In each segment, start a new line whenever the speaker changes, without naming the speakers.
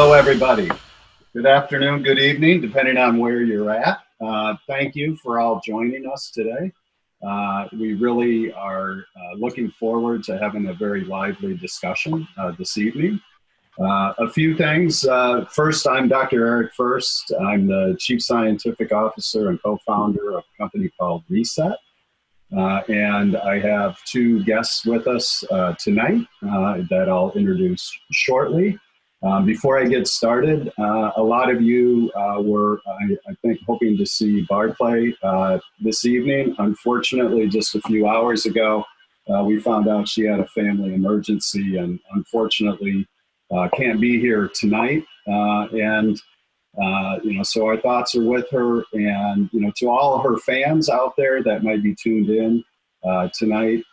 Hello, everybody. Good afternoon, good evening, depending on where you're at. Thank you for all joining us today. We really are looking forward to having a very lively discussion this evening. A few things. First, I'm Dr. Eric First. I'm the Chief Scientific Officer and co-founder of a company called Reset. And I have two guests with us tonight that I'll introduce shortly. Before I get started, a lot of you were, I think, hoping to see Barclay this evening. Unfortunately, just a few hours ago, we found out she had a family emergency and unfortunately can't be here tonight. So our thoughts are with her, and to all her fans out there that might be tuned in tonight,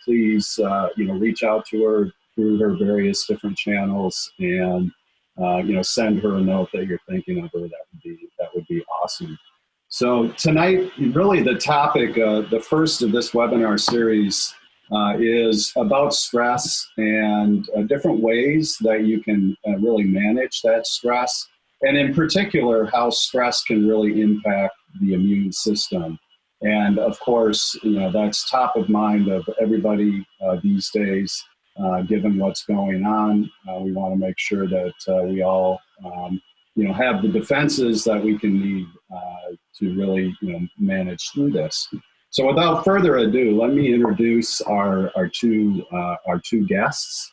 please reach out to her through her various different channels, and send her a note that you're thinking of her. That would be awesome. So tonight, really the topic, the first of this webinar series, is about stress and different ways that you can really manage that stress. And in particular, how stress can really impact the immune system. And of course, that's top of mind of everybody these days, given what's going on. We want to make sure that we all, have the defenses that we can need to really, manage through this. So without further ado, let me introduce our two guests.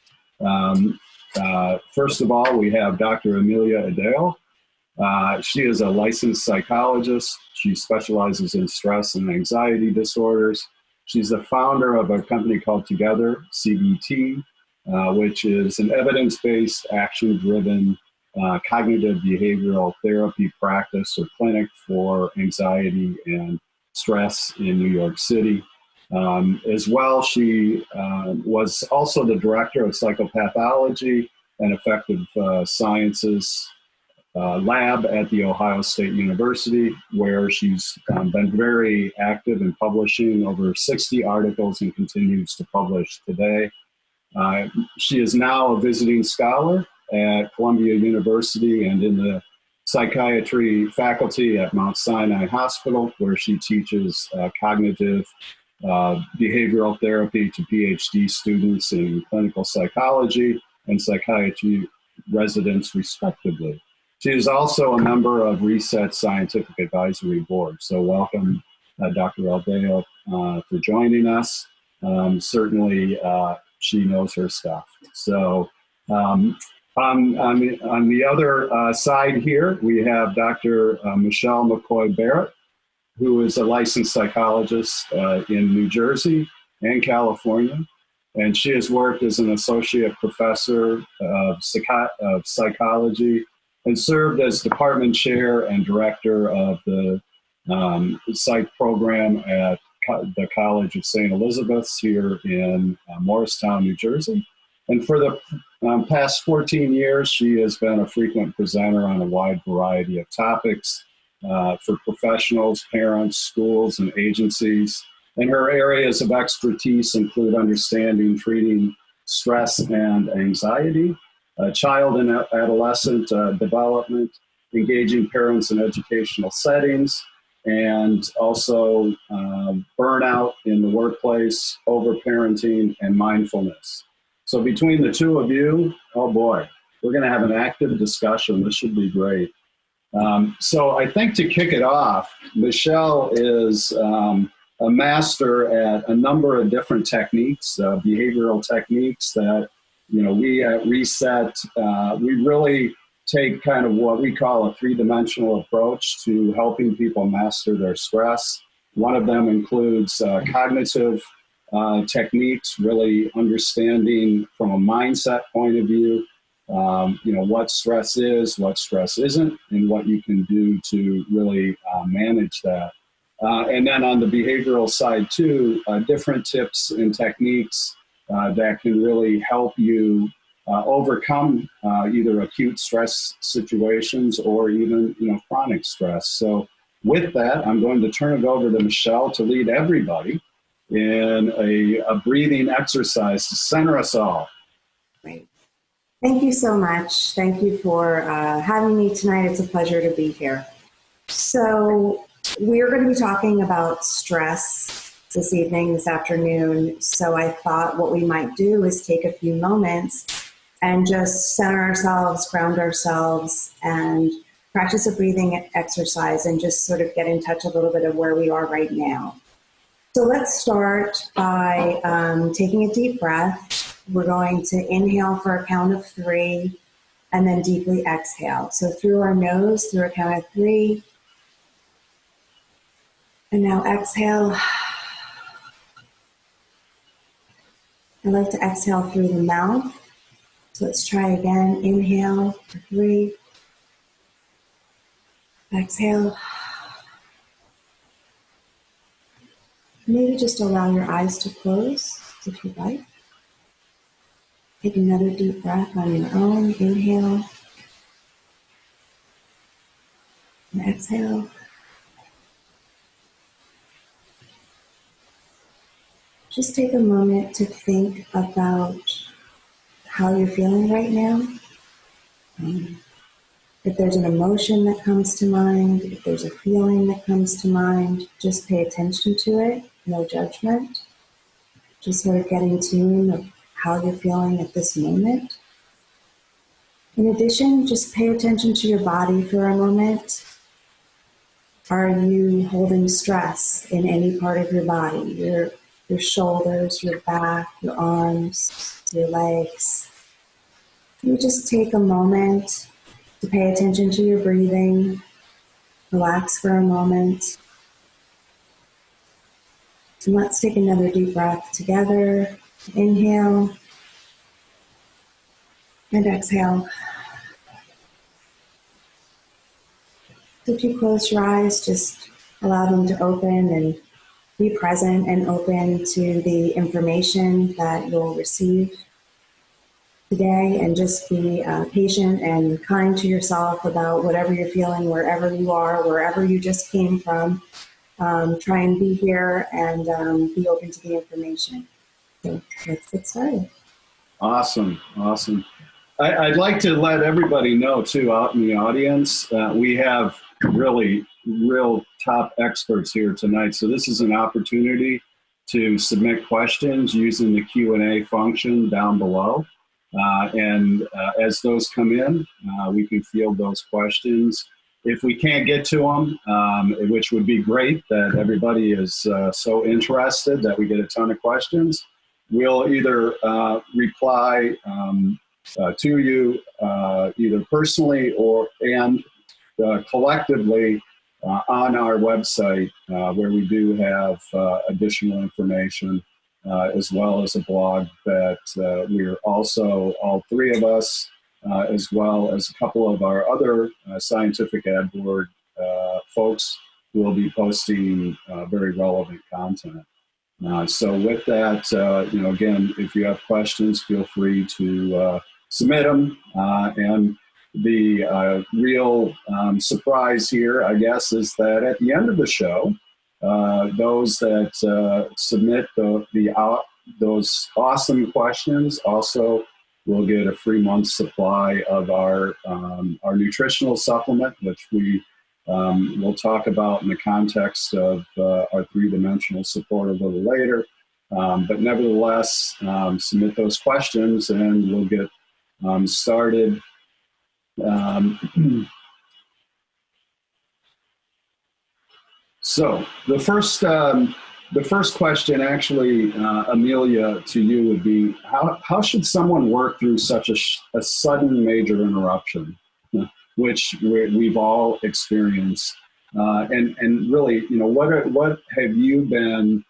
First of all, we have Dr. Amelia Aldao. She is a licensed psychologist. She specializes in stress and anxiety disorders. She's the founder of a company called Together, CBT, which is an evidence-based, action-driven cognitive behavioral therapy practice or clinic for anxiety and stress in New York City. As well, she was also the director of psychopathology and affective sciences lab at The Ohio State University, where she's been very active in publishing over 60 articles and continues to publish today. She is now a visiting scholar at Columbia University and in the psychiatry faculty at Mount Sinai Hospital, where she teaches cognitive behavioral therapy to PhD students in clinical psychology and psychiatry residents, respectively. She is also a member of Reset Scientific Advisory Board. So welcome, Dr. Aldao, for joining us. Certainly, she knows her stuff. So on the other side here, we have Dr. Michelle McCoy Barrett, who is a licensed psychologist in New Jersey and California. And she has worked as an associate professor of psychology and served as department chair and director of the psych program at the College of St. Elizabeth's here in Morristown, New Jersey. And for the past 14 years, she has been a frequent presenter on a wide variety of topics for professionals, parents, schools, and agencies. And her areas of expertise include understanding, treating stress and anxiety, child and adolescent development, engaging parents in educational settings, and also burnout in the workplace, overparenting, and mindfulness. So between the two of you, oh boy, we're going to have an active discussion. This should be great. So I think to kick it off, Michelle is a master at a number of different techniques, behavioral techniques that we at Reset, we really take kind of what we call a three-dimensional approach to helping people master their stress. One of them includes cognitive techniques, really understanding from a mindset point of view, what stress is, what stress isn't, and what you can do to really manage that. And then on the behavioral side too, different tips and techniques that can really help you overcome either acute stress situations or even chronic stress. So with that, I'm going to turn it over to Michelle to lead everybody in a breathing exercise to center us all.
Great. Thank you so much. Thank you for having me tonight. It's a pleasure to be here. So we're going to be talking about stress this evening, this afternoon. So I thought what we might do is take a few moments and just center ourselves, ground ourselves, and practice a breathing exercise and just sort of get in touch a little bit of where we are right now. So let's start by taking a deep breath. We're going to inhale for a count of 3 and then deeply exhale. So through our nose, through a count of 3. And now exhale. I like to exhale through the mouth. So let's try again. Inhale for 3. Exhale. Maybe just allow your eyes to close if you'd like. Take another deep breath on your own. Inhale. And exhale. Just take a moment to think about how you're feeling right now. If there's an emotion that comes to mind, if there's a feeling that comes to mind, just pay attention to it. No judgment. Just sort of get in tune of how you're feeling at this moment. In addition, just pay attention to your body for a moment. Are you holding stress in any part of your body? Your shoulders, your back, your arms, your legs. You just take a moment to pay attention to your breathing. Relax for a moment. And let's take another deep breath together. Inhale and exhale. If you close your eyes, just allow them to open and be present and open to the information that you'll receive today, and just be patient and kind to yourself about whatever you're feeling, wherever you are, wherever you just came from. Try and be here and be open to the information. So let's get started.
Awesome. I'd like to let everybody know, too, out in the audience, we have really real top experts here tonight. So this is an opportunity to submit questions using the Q&A function down below. And as those come in, we can field those questions. If we can't get to them, which would be great that everybody is so interested that we get a ton of questions, we'll either reply to you either personally and collectively on our website, where we do have additional information, as well as a blog that we're also, all 3 of us, as well as a couple of our other scientific ad board folks, will be posting very relevant content. So with that, again, if you have questions, feel free to submit them. And the real surprise here, I guess, is that at the end of the show, those that submit those awesome questions also will get a free month's supply of our nutritional supplement, which we will talk about in the context of our 3-dimensional support a little later. But nevertheless, submit those questions and we'll get started. So the first question, actually, Amelia, to you would be, how should someone work through such a sudden major interruption, which we've all experienced? And really, what have you been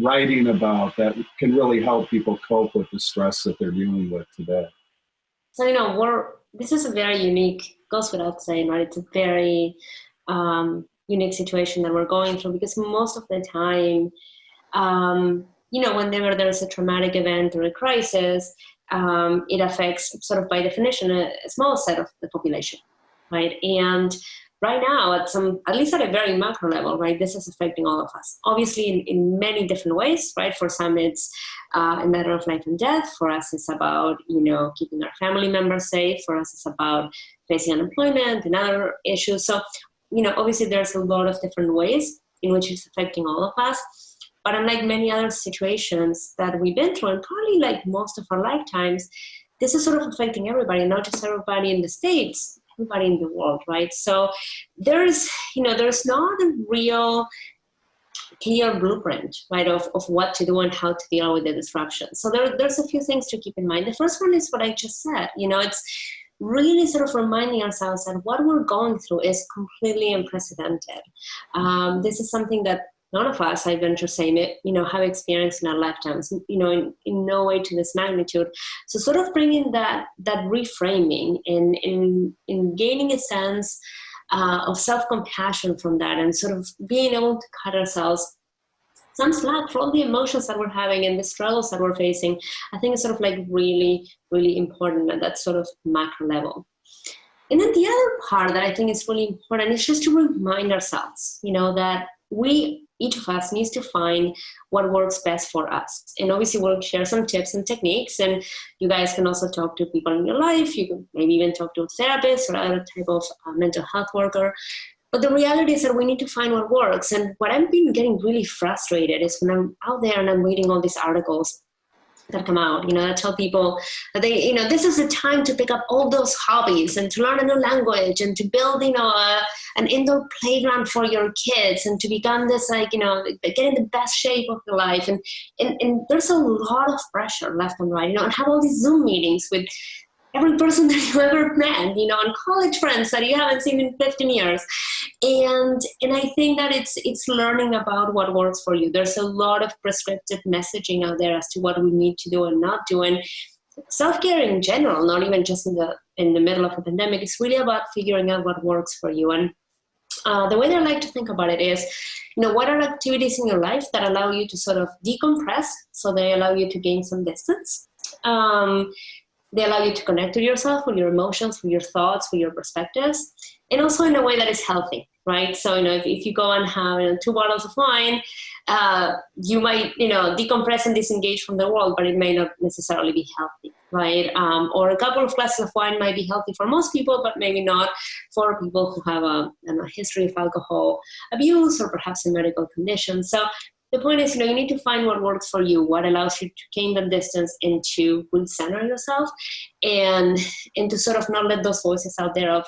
writing about that can really help people cope with the stress that they're dealing with today?
So, this is a very unique, goes without saying, right? It's a very unique situation that we're going through, because most of the time, whenever there's a traumatic event or a crisis, it affects, sort of by definition, a small set of the population, right? And right now, at least at a very macro level, right, this is affecting all of us. Obviously, in many different ways, right? For some, it's a matter of life and death. For us, it's about, keeping our family members safe. For us, it's about facing unemployment and other issues. So, obviously, there's a lot of different ways in which it's affecting all of us. But unlike many other situations that we've been through, and probably like most of our lifetimes, this is sort of affecting everybody, not just everybody in the States, everybody in the world, right? So there's not a real clear blueprint, right, of what to do and how to deal with the disruption. So there's a few things to keep in mind. The first one is what I just said. It's really sort of reminding ourselves that what we're going through is completely unprecedented. This is something that none of us, I venture saying it, have experienced in our lifetimes, in no way to this magnitude. So sort of bringing that reframing in gaining a sense of self-compassion from that, and sort of being able to cut ourselves some slack for all the emotions that we're having and the struggles that we're facing, I think is sort of like really, really important at that sort of macro level. And then the other part that I think is really important is just to remind ourselves, that each of us needs to find what works best for us. And obviously we'll share some tips and techniques, and you guys can also talk to people in your life. You can maybe even talk to a therapist or other type of mental health worker. But the reality is that we need to find what works. And what I've been getting really frustrated is when I'm out there and I'm reading all these articles that come out, that tell people that they, this is the time to pick up all those hobbies and to learn a new language and to build, an indoor playground for your kids and to become this, get in the best shape of your life. And there's a lot of pressure left and right, and have all these Zoom meetings with every person that you ever met, and college friends that you haven't seen in 15 years. And I think that it's learning about what works for you. There's a lot of prescriptive messaging out there as to what we need to do and not do. And self-care in general, not even just in the middle of a pandemic, is really about figuring out what works for you. And the way that I like to think about it is, what are activities in your life that allow you to sort of decompress, so they allow you to gain some distance. They allow you to connect with yourself, with your emotions, with your thoughts, with your perspectives, and also in a way that is healthy, right? So, if you go and have 2 bottles of wine, you might, decompress and disengage from the world, but it may not necessarily be healthy, right? Or a couple of glasses of wine might be healthy for most people, but maybe not for people who have a history of alcohol abuse or perhaps a medical condition. So the point is, you need to find what works for you, what allows you to gain the distance and to recenter yourself, and to sort of not let those voices out there of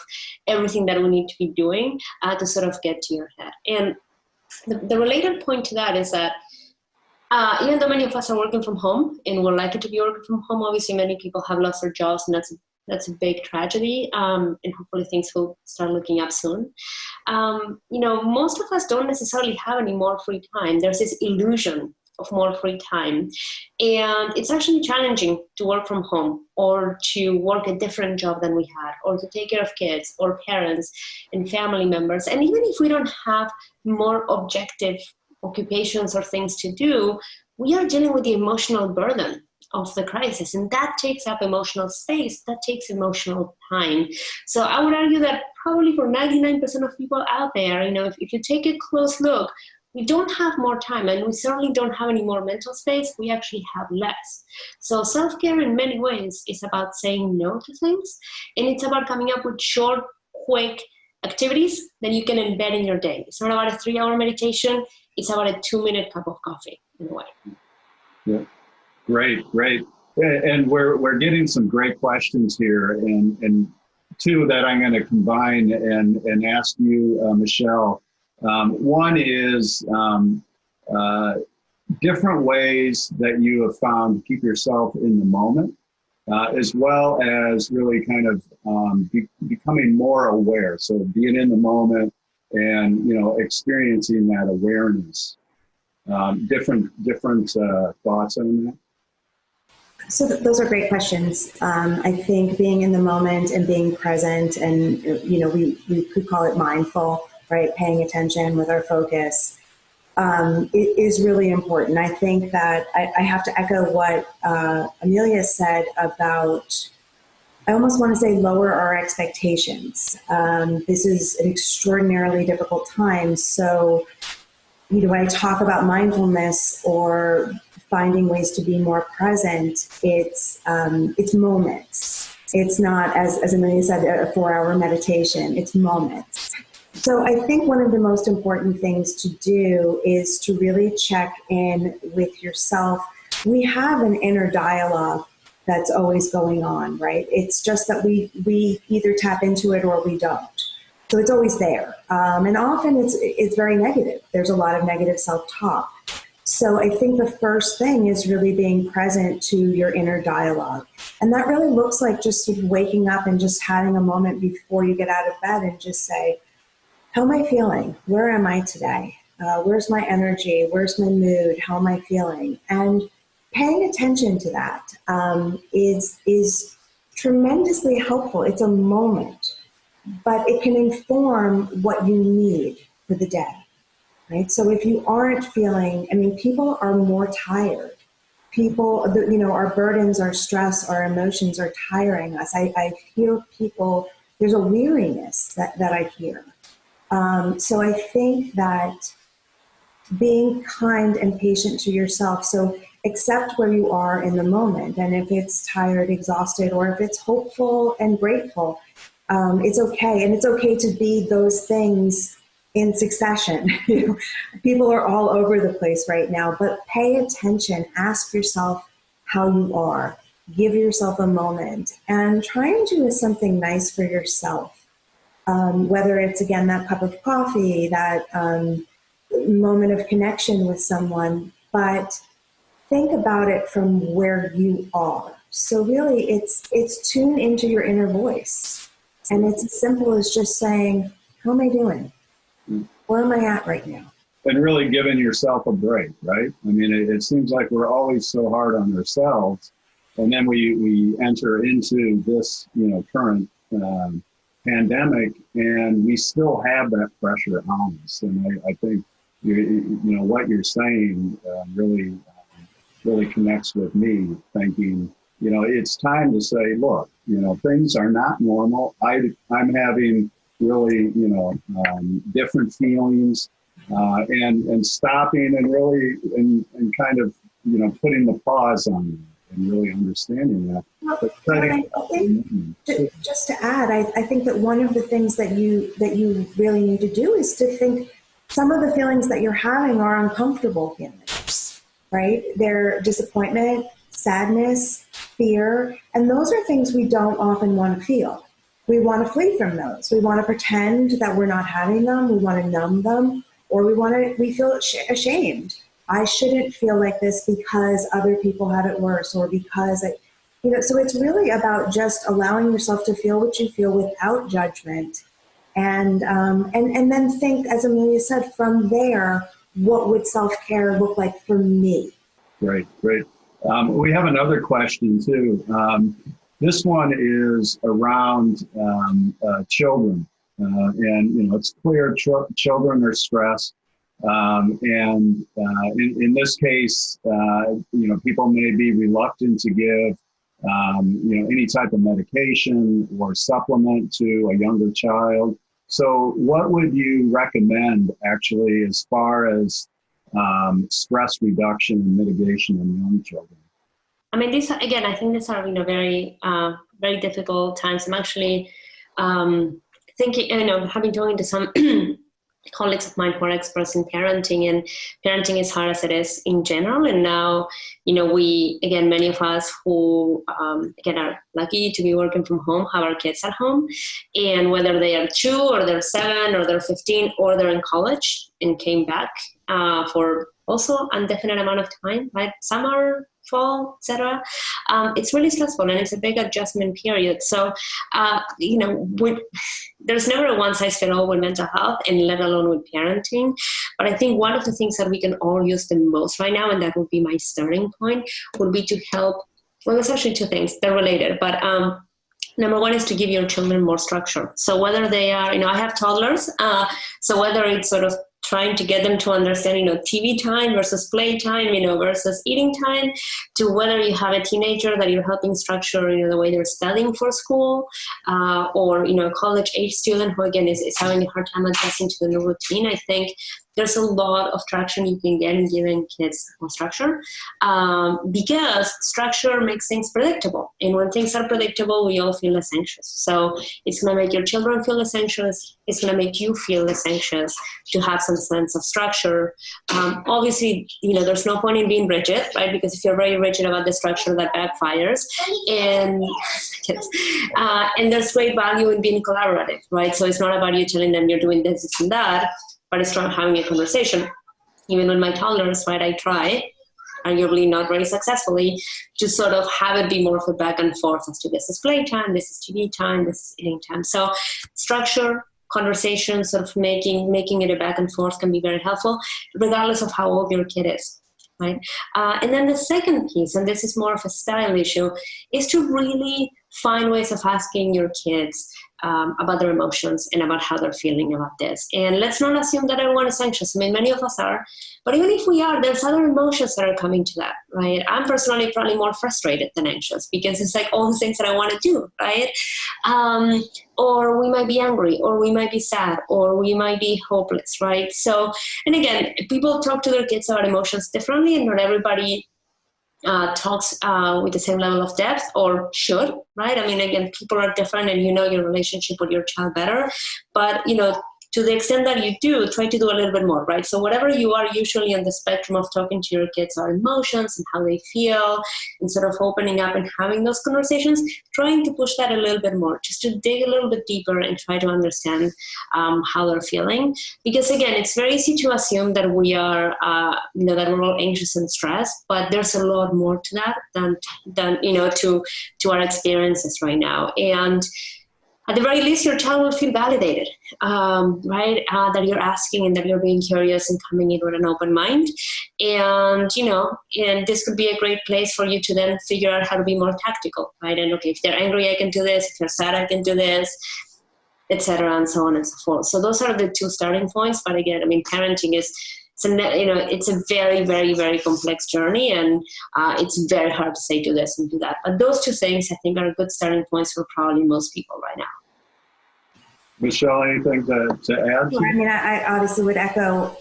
everything that we need to be doing to sort of get to your head. And the related point to that is that even though many of us are working from home and we're likely to be working from home, obviously many people have lost their jobs, and that's a big tragedy, and hopefully things will start looking up soon. Most of us don't necessarily have any more free time. There's this illusion of more free time, and it's actually challenging to work from home or to work a different job than we had, or to take care of kids or parents and family members. And even if we don't have more objective occupations or things to do, we are dealing with the emotional burden of the crisis, and that takes up emotional space, that takes emotional time. So I would argue that probably for 99% of people out there, if you take a close look, we don't have more time, and we certainly don't have any more mental space. We actually have less. So self-care in many ways is about saying no to things, and it's about coming up with short, quick activities that you can embed in your day. It's not about a 3-hour meditation. It's about a 2-minute cup of coffee, in a way.
Yeah. Great. And we're getting some great questions here, and 2 that I'm going to combine and ask you, Michelle. One is different ways that you have found to keep yourself in the moment, as well as really kind of becoming more aware. So being in the moment and, experiencing that awareness. Different thoughts on that?
So those are great questions. I think being in the moment and being present, and we could call it mindful, right? Paying attention with our focus is really important. I think that I have to echo what Amelia said about I almost want to say lower our expectations. This is an extraordinarily difficult time. So, when I talk about mindfulness or finding ways to be more present, it's moments. It's not, as Amelia said, a 4-hour meditation. It's moments. So I think one of the most important things to do is to really check in with yourself. We have an inner dialogue that's always going on, right? It's just that we either tap into it or we don't. So it's always there. And often it's very negative. There's a lot of negative self-talk. So I think the first thing is really being present to your inner dialogue. And that really looks like just sort of waking up and just having a moment before you get out of bed and just say, how am I feeling? Where am I today? Where's my energy? Where's my mood? How am I feeling? And paying attention to that is tremendously helpful. It's a moment, but it can inform what you need for the day, right? So if you aren't feeling, people are more tired. People, our burdens, our stress, our emotions are tiring us. I hear people, there's a weariness that I hear. So I think that being kind and patient to yourself, so accept where you are in the moment. And if it's tired, exhausted, or if it's hopeful and grateful, it's okay. And it's okay to be those things in succession. People are all over the place right now, but pay attention. Ask yourself how you are. Give yourself a moment and try and do something nice for yourself. Whether it's, again, that cup of coffee, that moment of connection with someone, but think about it from where you are. So really, it's tune into your inner voice. And it's as simple as just saying, how am I doing? Where am I at right now?
And really giving yourself a break, right? It seems like we're always so hard on ourselves. And then we enter into this, current pandemic, and we still have that pressure on us. And I think what you're saying really connects with me. Thinking, it's time to say, look, things are not normal. I'm having really, different feelings, and stopping and really and kind of putting the pause on them. And really understanding that.
Just to add, I think that one of the things that you really need to do is to think some of the feelings that you're having are uncomfortable feelings, right? They're disappointment, sadness, fear, and those are things we don't often want to feel. We want to flee from those. We want to pretend that we're not having them. We want to numb them, or we feel ashamed. I shouldn't feel like this because other people have it worse, or because so it's really about just allowing yourself to feel what you feel without judgment. And then think, as Amelia said, from there, what would self-care look like for me? Great.
We have another question too. This one is around children. And, it's clear children are stressed. In this case, people may be reluctant to give, any type of medication or supplement to a younger child. So what would you recommend actually as far as stress reduction and mitigation in young children?
I think these are, very, very difficult times. I'm actually thinking, having talking to some colleagues of mine who are experts in parenting, and parenting is hard as it is in general. And now, many of us who, are lucky to be working from home, have our kids at home. And whether they are 2 or they're 7 or they're 15 or they're in college and came back for also indefinite amount of time, right? Summer, fall, etc. It's really stressful, and it's a big adjustment period. So, there's never a one-size-fits-all with mental health, and let alone with parenting. But I think one of the things that we can all use the most right now, and that would be my starting point, would be to help. Well, there's actually 2 things. They're related, but number one is to give your children more structure. So whether they are, I have toddlers, so whether it's sort of trying to get them to understand, TV time versus play time, versus eating time, to whether you have a teenager that you're helping structure, the way they're studying for school, or, a college age student who, again, is having a hard time adjusting to the new routine. I think there's a lot of traction you can get in giving kids more structure, because structure makes things predictable. And when things are predictable, we all feel less anxious. So it's going to make your children feel less anxious. It's going to make you feel less anxious to have some sense of structure. Obviously, there's no point in being rigid, right? Because if you're very rigid about the structure, that backfires. And there's great value in being collaborative, right? So it's not about you telling them you're doing this and that, but it's not having a conversation. Even with my toddlers, right, I try, arguably not very successfully, to sort of have it be more of a back and forth as to this is play time, this is TV time, this is eating time. So structure, conversation, sort of making it a back and forth can be very helpful, regardless of how old your kid is. Right? And then the second piece, and this is more of a style issue, is to really find ways of asking your kids about their emotions and about how they're feeling about this. And let's not assume that everyone is anxious. I mean, many of us are, but even if we are, there's other emotions that are coming to that, right? I'm personally probably more frustrated than anxious, because it's like all the things that I want to do, right? Or we might be angry, or we might be sad, or we might be hopeless, right? So, and again, people talk to their kids about emotions differently, and not everybody talks with the same level of depth, or should, right? I mean, again, people are different, and your relationship with your child better. But, to the extent that you do, try to do a little bit more, right? So whatever you are usually on the spectrum of talking to your kids are emotions and how they feel, and sort of opening up and having those conversations, trying to push that a little bit more, just to dig a little bit deeper and try to understand how they're feeling. Because again, it's very easy to assume that we are, that we're all anxious and stressed, but there's a lot more to that than to our experiences right now. And at the very least, your child will feel validated, right? That you're asking and that you're being curious and coming in with an open mind. And, and this could be a great place for you to then figure out how to be more tactical, right? And okay, if they're angry, I can do this. If they're sad, I can do this, etc., and so on and so forth. So those are the two starting points. But again, I mean, parenting is, it's a very, very, very complex journey, and it's very hard to say do this and do that. But those two things, I think, are good starting points for probably most people right now.
Michelle, anything to add?
Well, I mean, I obviously would echo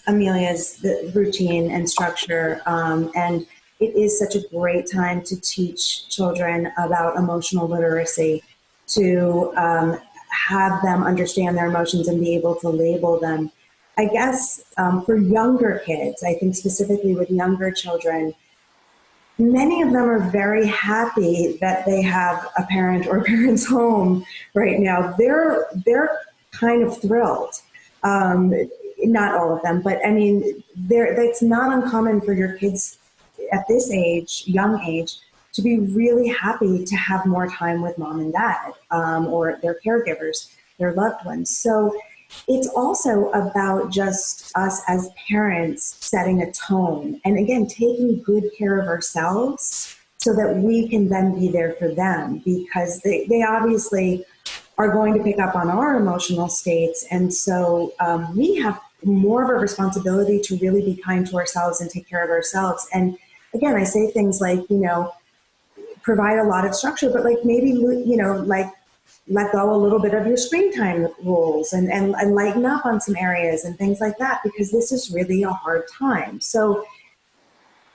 Amelia's routine and structure, and it is such a great time to teach children about emotional literacy, to have them understand their emotions and be able to label them. I guess for younger kids, I think specifically with younger children, many of them are very happy that they have a parent or parents home right now. They're kind of thrilled. Not all of them, but I mean, it's not uncommon for your kids at this age, young age, to be really happy to have more time with mom and dad, or their caregivers, their loved ones. So it's also about just us as parents setting a tone, and again, taking good care of ourselves so that we can then be there for them, because they obviously are going to pick up on our emotional states. And so we have more of a responsibility to really be kind to ourselves and take care of ourselves. And again, I say things like, provide a lot of structure, but like maybe, let go a little bit of your screen time rules and lighten up on some areas and things like that, because this is really a hard time. So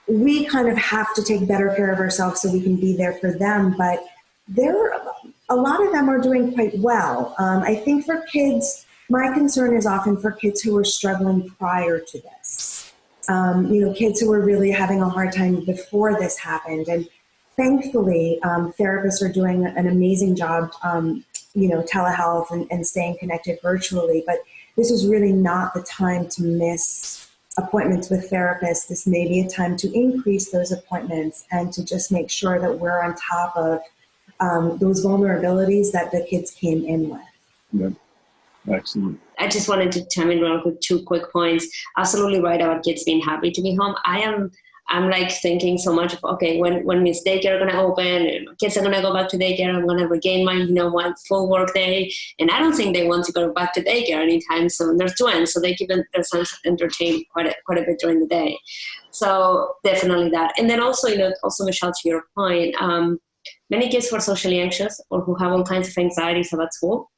we kind of have to take better care of ourselves so we can be there for them. But a lot of them are doing quite well. I think for kids, my concern is often for kids who are struggling prior to this. Kids who were really having a hard time before this happened. And thankfully, therapists are doing an amazing job, telehealth and staying connected virtually. But this is really not the time to miss appointments with therapists. This may be a time to increase those appointments and to just make sure that we're on top of those vulnerabilities that the kids came in with.
Yep. Excellent.
I just wanted to chime in real quick, 2 quick points. Absolutely right about kids being happy to be home. I I'm like thinking so much of, okay, when is daycare going to open and kids are going to go back to daycare, I'm going to regain my, one full work day. And I don't think they want to go back to daycare anytime soon. They're twins, so they keep themselves entertained quite a bit during the day. So definitely that. And then also, also Michelle, to your point, many kids who are socially anxious or who have all kinds of anxieties about school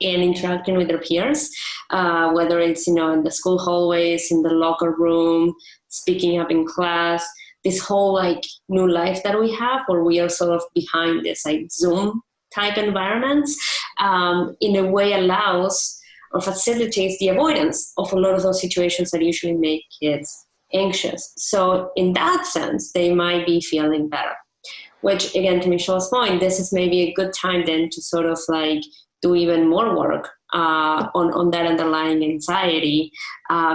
and interacting with their peers, whether it's, in the school hallways, in the locker room, speaking up in class, this whole like new life that we have where we are sort of behind this like Zoom type environments, in a way allows or facilitates the avoidance of a lot of those situations that usually make kids anxious. So in that sense, they might be feeling better, which again, to Michelle's point, this is maybe a good time then to sort of like do even more work on that underlying anxiety,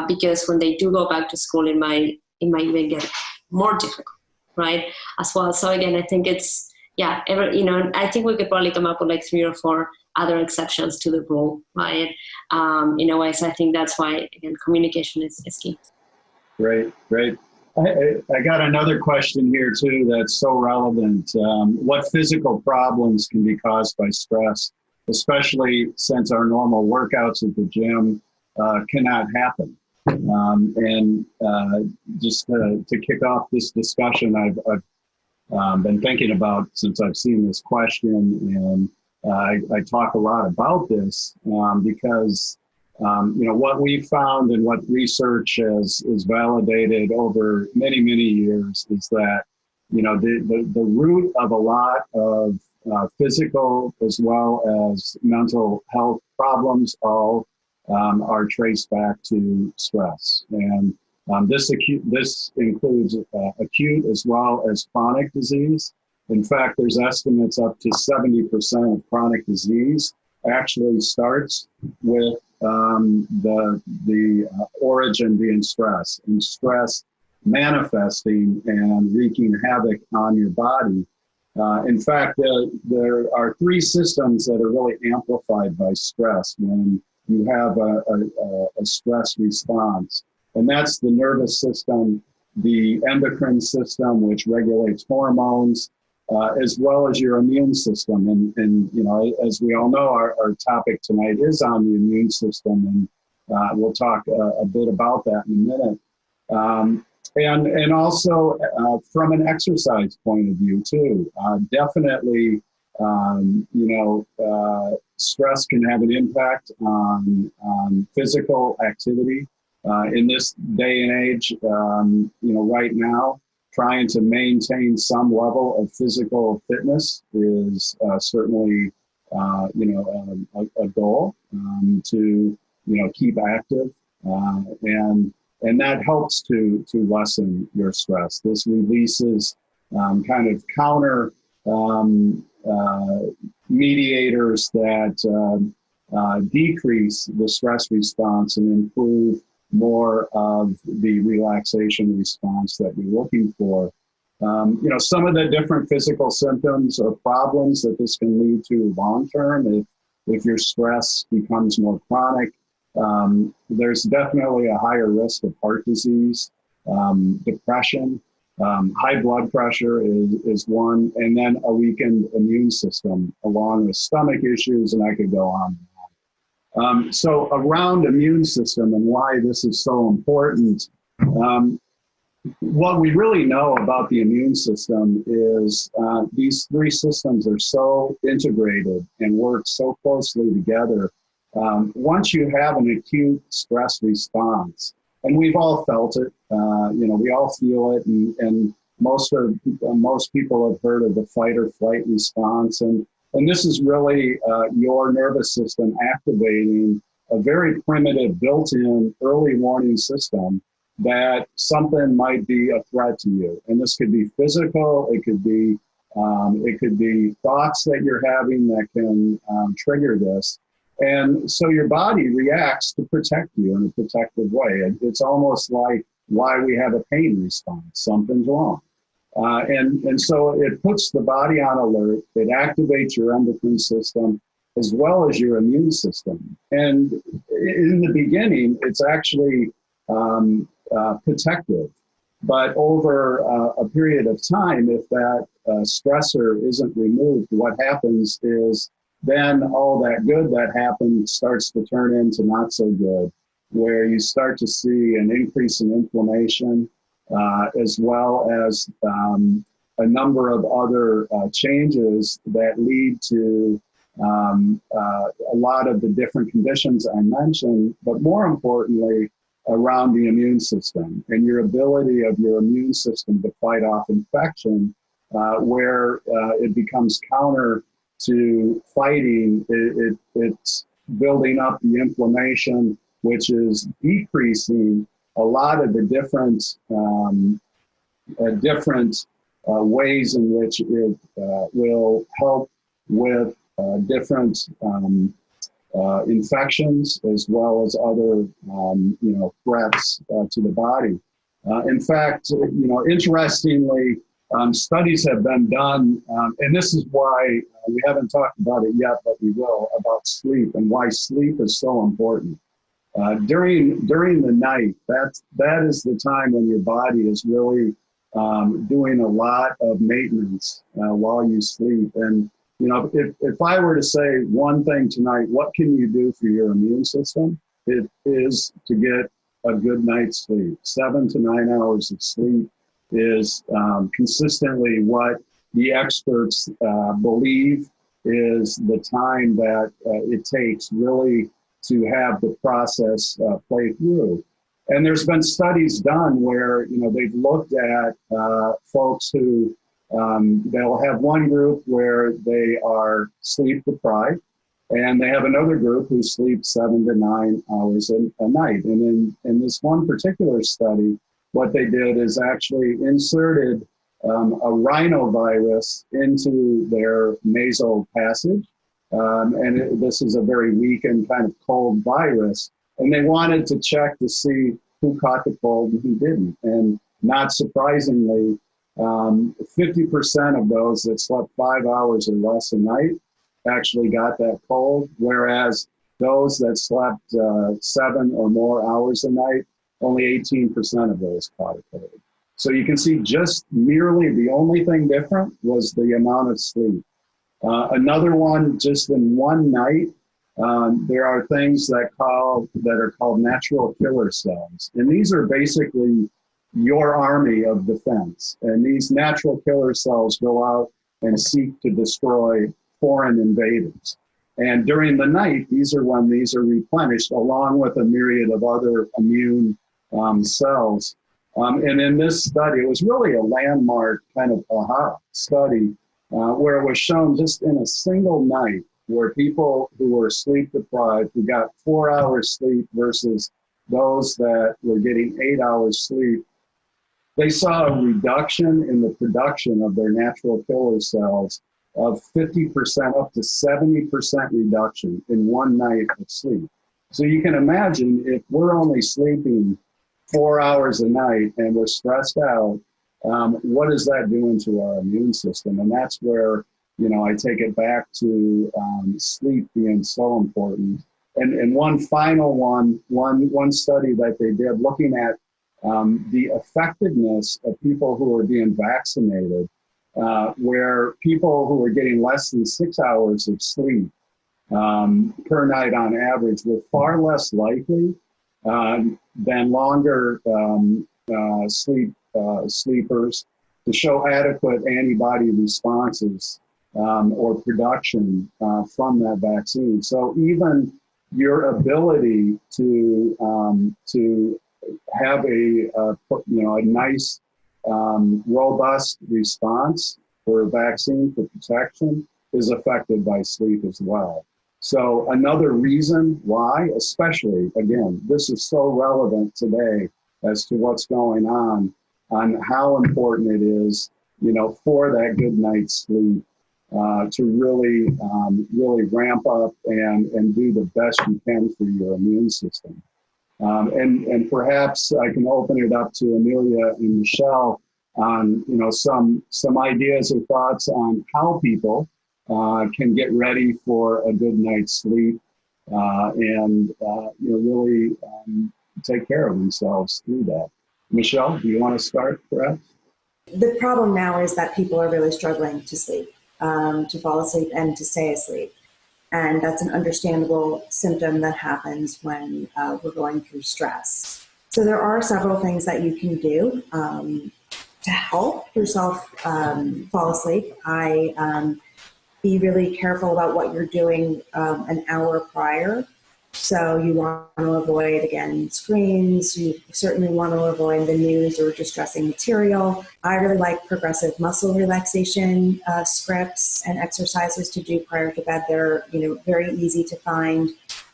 because when they do go back to school, it might even get more difficult, right? As well. So again, I think it's, I think we could probably come up with like 3 or 4 other exceptions to the rule, right? In a way, so I think that's why, again, communication is key.
Great. I got another question here too that's so relevant. What physical problems can be caused by stress, especially since our normal workouts at the gym cannot happen? Just to kick off this discussion, I've been thinking about since I've seen this question, and I talk a lot about this because what we've found and what research is validated over many, many years is that, the root of a lot of physical as well as mental health problems all are traced back to stress. And this includes acute as well as chronic disease. In fact, there's estimates up to 70% of chronic disease actually starts with the origin being stress, and stress manifesting and wreaking havoc on your body. In fact, there are 3 systems that are really amplified by stress when you have a stress response. And that's the nervous system, the endocrine system, which regulates hormones, as well as your immune system. And as we all know, our topic tonight is on the immune system, and we'll talk a bit about that in a minute. And also from an exercise point of view too, definitely, stress can have an impact on physical activity. In this day and age, right now, trying to maintain some level of physical fitness is certainly, a goal to, keep active, and that helps to lessen your stress. This releases kind of counter mediators that decrease the stress response and improve more of the relaxation response that you're looking for. Some of the different physical symptoms or problems that this can lead to long-term, if your stress becomes more chronic, there's definitely a higher risk of heart disease, depression, high blood pressure is one, and then a weakened immune system along with stomach issues, and I could go on. So around immune system and why this is so important, what we really know about the immune system is these 3 systems are so integrated and work so closely together. Once you have an acute stress response, and we've all felt it, we all feel it, and most people have heard of the fight or flight response, and this is really your nervous system activating a very primitive built-in early warning system that something might be a threat to you. And this could be physical, it could be thoughts that you're having that can trigger this. And so your body reacts to protect you in a protective way. It's almost like why we have a pain response. Something's wrong. And so it puts the body on alert. It activates your endocrine system as well as your immune system. And in the beginning, it's actually protective. But over a period of time, if that stressor isn't removed, what happens is then all that good that happened starts to turn into not so good, where you start to see an increase in inflammation, as well as a number of other changes that lead to a lot of the different conditions I mentioned, but more importantly, around the immune system and your ability of your immune system to fight off infection, where it becomes counter to fighting, it's building up the inflammation, which is decreasing a lot of the different ways in which it will help with different infections, as well as other threats to the body. In fact, interestingly, studies have been done, and this is why we haven't talked about it yet, but we will, about sleep and why sleep is so important. During the night, that is the time when your body is really doing a lot of maintenance while you sleep. And if I were to say one thing tonight, what can you do for your immune system? It is to get a good night's sleep. 7 to 9 hours of sleep is consistently what the experts believe is the time that it takes really to have the process play through. And there's been studies done where they've looked at folks who they'll have one group where they are sleep deprived, and they have another group who sleep 7 to 9 hours a night. And in this one particular study, what they did is actually inserted a rhinovirus into their nasal passage. This is a very weak and kind of cold virus. And they wanted to check to see who caught the cold and who didn't. And not surprisingly, 50% of those that slept 5 hours or less a night actually got that cold, whereas those that slept 7 or more hours a night, only 18% of those caught a cold. So you can see just merely the only thing different was the amount of sleep. Another one, just in one night, there are things that are called natural killer cells. And these are basically your army of defense. And these natural killer cells go out and seek to destroy foreign invaders. And during the night, these are when these are replenished, along with a myriad of other immune cells. And in this study, it was really a landmark kind of aha study where it was shown just in a single night where people who were sleep deprived, who got 4 hours sleep versus those that were getting 8 hours sleep, they saw a reduction in the production of their natural killer cells of 50% up to 70% reduction in one night of sleep. So you can imagine if we're only sleeping 4 hours a night and we're stressed out, what is that doing to our immune system? And that's where, I take it back to sleep being so important. And one final one study that they did looking at the effectiveness of people who are being vaccinated, where people who are getting less than 6 hours of sleep per night on average were far less likely than longer sleepers to show adequate antibody responses or production from that vaccine. So even your ability to have a nice robust response for a vaccine for protection is affected by sleep as well. So another reason why, especially, again, this is so relevant today as to what's going on how important it is, for that good night's sleep to really ramp up and do the best you can for your immune system. And perhaps I can open it up to Amelia and Michelle on some ideas or thoughts on how people can get ready for a good night's sleep and really take care of themselves through that. Michelle, do you want to start, perhaps?
The problem now is that people are really struggling to sleep, to fall asleep and to stay asleep. And that's an understandable symptom that happens when we're going through stress. So there are several things that you can do to help yourself fall asleep. Be really careful about what you're doing an hour prior. So you want to avoid, again, screens. You certainly want to avoid the news or distressing material. I really like progressive muscle relaxation scripts and exercises to do prior to bed. They're, very easy to find,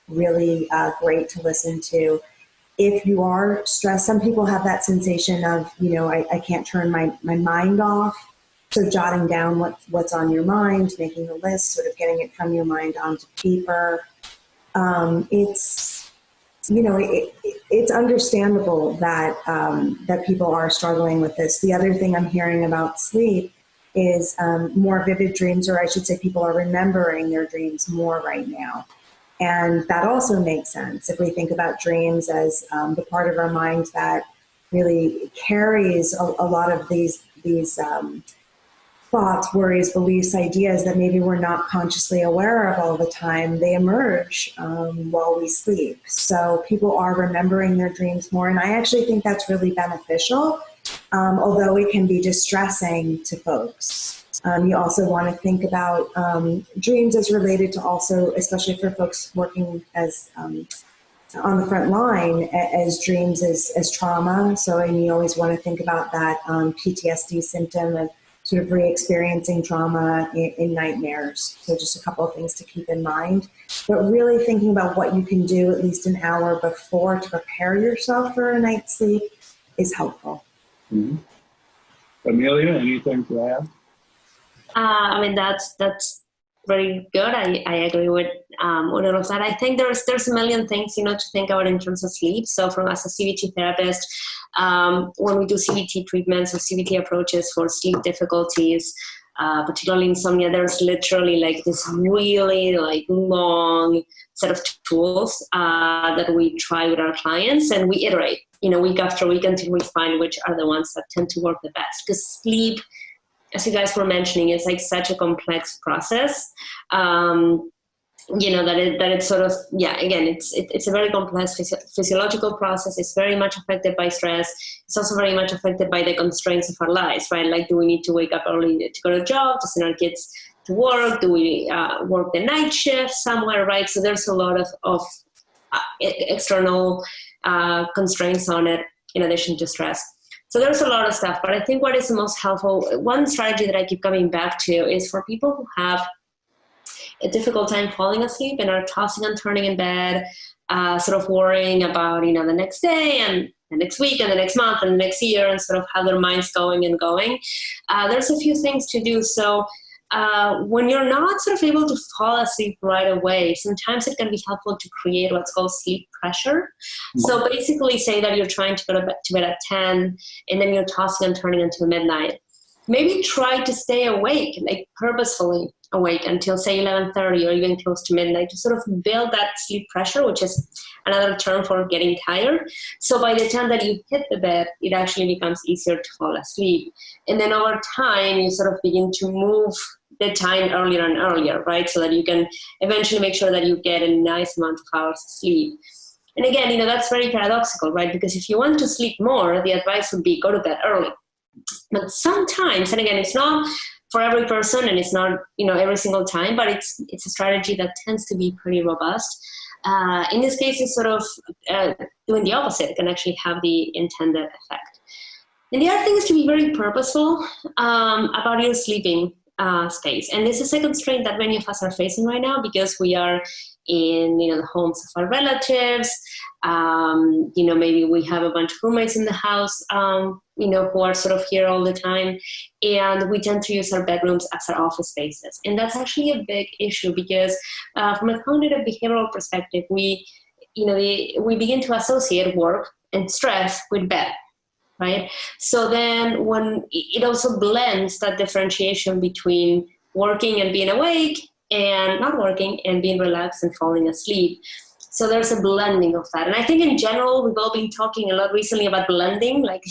really great to listen to. If you are stressed, some people have that sensation of, I can't turn my mind off. So jotting down what's on your mind, making a list, sort of getting it from your mind onto paper. It's understandable that that people are struggling with this. The other thing I'm hearing about sleep is more vivid dreams, or I should say people are remembering their dreams more right now. And that also makes sense if we think about dreams as the part of our mind that really carries a lot of these thoughts, worries, beliefs, ideas that maybe we're not consciously aware of all the time. They emerge while we sleep. So people are remembering their dreams more. And I actually think that's really beneficial, although it can be distressing to folks. You also want to think about dreams as related to also, especially for folks working as on the front line, as dreams as trauma. So you always want to think about that PTSD symptom of sort of re-experiencing trauma in nightmares. So just a couple of things to keep in mind. But really thinking about what you can do at least an hour before to prepare yourself for a night's sleep is helpful.
Mm-hmm. Amelia, anything to add?
That's very good. I agree with all of that. I think there's a million things to think about in terms of sleep. So from as a CBT therapist, when we do CBT treatments or CBT approaches for sleep difficulties, particularly insomnia, there's literally this really long set of tools that we try with our clients, and we iterate week after week until we find which are the ones that tend to work the best. Because sleep, as you guys were mentioning, it's such a complex process, that it's sort of, again, it's a very complex physiological process. It's very much affected by stress. It's also very much affected by the constraints of our lives, right? Do we need to wake up early to go to a job, to send our kids to work? Do we work the night shift somewhere, right? So there's a lot of external constraints on it in addition to stress. So there's a lot of stuff, but I think what is the most helpful, one strategy that I keep coming back to is for people who have a difficult time falling asleep and are tossing and turning in bed, sort of worrying about, the next day and the next week and the next month and the next year, and sort of how their mind's going. There's a few things to do. So when you're not sort of able to fall asleep right away, sometimes it can be helpful to create what's called sleep pressure. So basically say that you're trying to go to bed at 10 and then you're tossing and turning until midnight. Maybe try to stay awake, purposefully awake until say 11:30 or even close to midnight to sort of build that sleep pressure, which is another term for getting tired. So by the time that you hit the bed, it actually becomes easier to fall asleep. And then over time, you sort of begin to move the time earlier and earlier, right? So that you can eventually make sure that you get a nice amount of hours of sleep. And again, that's very paradoxical, right? Because if you want to sleep more, the advice would be go to bed early. But sometimes, and again, it's not for every person and it's not, every single time, but it's a strategy that tends to be pretty robust. In this case, it's sort of doing the opposite. It can actually have the intended effect. And the other thing is to be very purposeful about your sleeping space. And this is a constraint that many of us are facing right now because we are in the homes of our relatives. Maybe we have a bunch of roommates in the house, who are sort of here all the time. And we tend to use our bedrooms as our office spaces. And that's actually a big issue because from a cognitive behavioral perspective, we begin to associate work and stress with bed. Right? So then when it also blends that differentiation between working and being awake and not working and being relaxed and falling asleep. So there's a blending of that. And I think in general, we've all been talking a lot recently about blending, like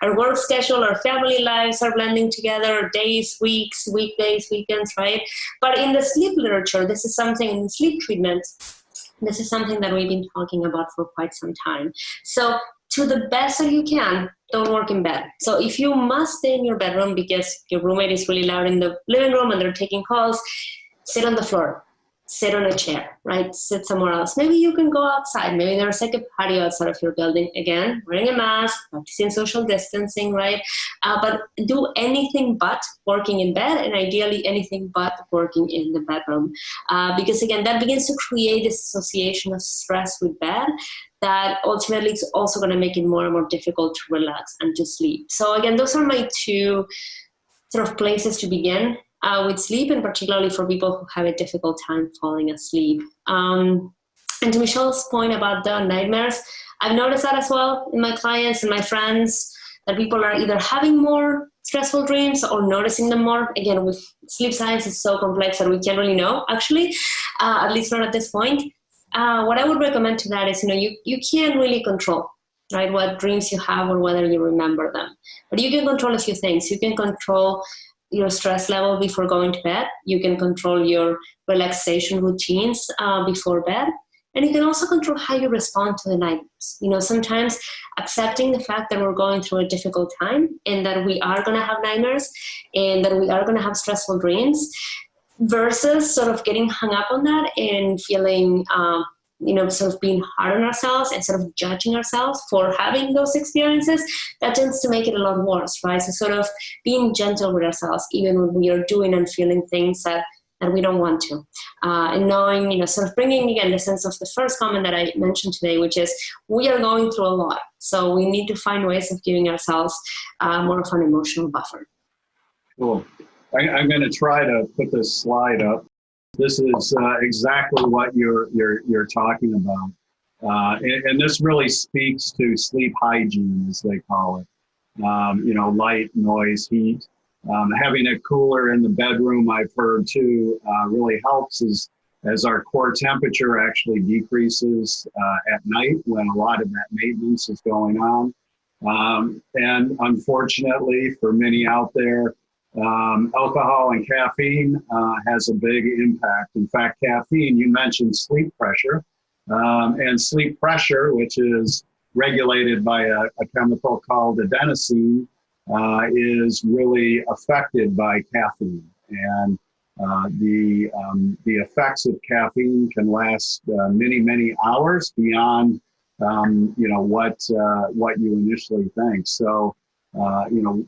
our work schedule, our family lives are blending together, days, weeks, weekdays, weekends, right? But in the sleep literature, this is something, in sleep treatments, this is something that we've been talking about for quite some time. So to the best that you can, don't work in bed. So if you must stay in your bedroom because your roommate is really loud in the living room and they're taking calls, sit on the floor, sit on a chair, right? Sit somewhere else. Maybe you can go outside. Maybe there's like a patio outside of your building. Again, wearing a mask, practicing social distancing, right? But do anything but working in bed, and ideally anything but working in the bedroom. Because again, that begins to create this association of stress with bed that ultimately is also going to make it more and more difficult to relax and to sleep. So again, those are my two sort of places to begin with sleep, and particularly for people who have a difficult time falling asleep. And to Michelle's point about the nightmares, I've noticed that as well in my clients and my friends, that people are either having more stressful dreams or noticing them more. Again, with sleep science, it's so complex that we can't really know, actually, at least not at this point. What I would recommend to that is, you can't really control, right, what dreams you have or whether you remember them. But you can control a few things. You can control your stress level before going to bed. You can control your relaxation routines before bed. And you can also control how you respond to the nightmares. Sometimes accepting the fact that we're going through a difficult time and that we are going to have nightmares and that we are going to have stressful dreams, versus sort of getting hung up on that and feeling, sort of being hard on ourselves and sort of judging ourselves for having those experiences, that tends to make it a lot worse, right? So sort of being gentle with ourselves, even when we are doing and feeling things that we don't want to. And knowing, sort of bringing, again, the sense of the first comment that I mentioned today, which is we are going through a lot. So we need to find ways of giving ourselves more of an emotional buffer.
Cool. I'm going to try to put this slide up. This is exactly what you're talking about. And this really speaks to sleep hygiene, as they call it. Light, noise, heat. Having it cooler in the bedroom, I've heard too, really helps as our core temperature actually decreases at night when a lot of that maintenance is going on. And unfortunately, for many out there, alcohol and caffeine has a big impact. In fact, caffeine, you mentioned sleep pressure, and sleep pressure, which is regulated by a chemical called adenosine, is really affected by caffeine. And the effects of caffeine can last many, many hours beyond what you initially think. So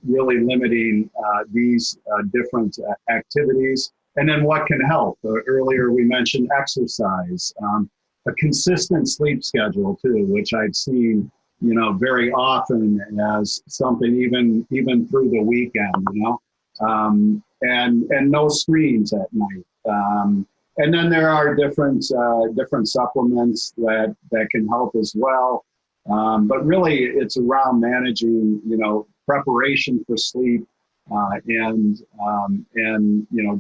really limiting these different activities. And then what can help? Earlier we mentioned exercise, a consistent sleep schedule too, which I've seen, very often as something even through the weekend, and no screens at night. And then there are different supplements that can help as well. But really it's around managing, preparation for sleep, and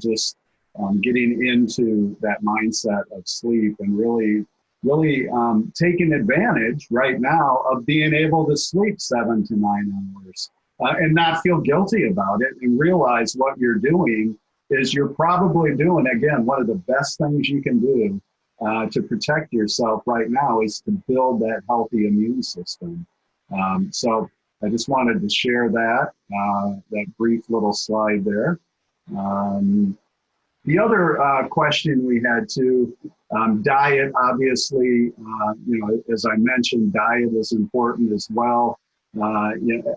just getting into that mindset of sleep and really taking advantage right now of being able to sleep 7 to 9 hours and not feel guilty about it, and realize what you're doing is you're probably doing, again, one of the best things you can do to protect yourself right now is to build that healthy immune system. So I just wanted to share that brief little slide there. The other question we had too, diet, obviously, as I mentioned, diet is important as well. I'm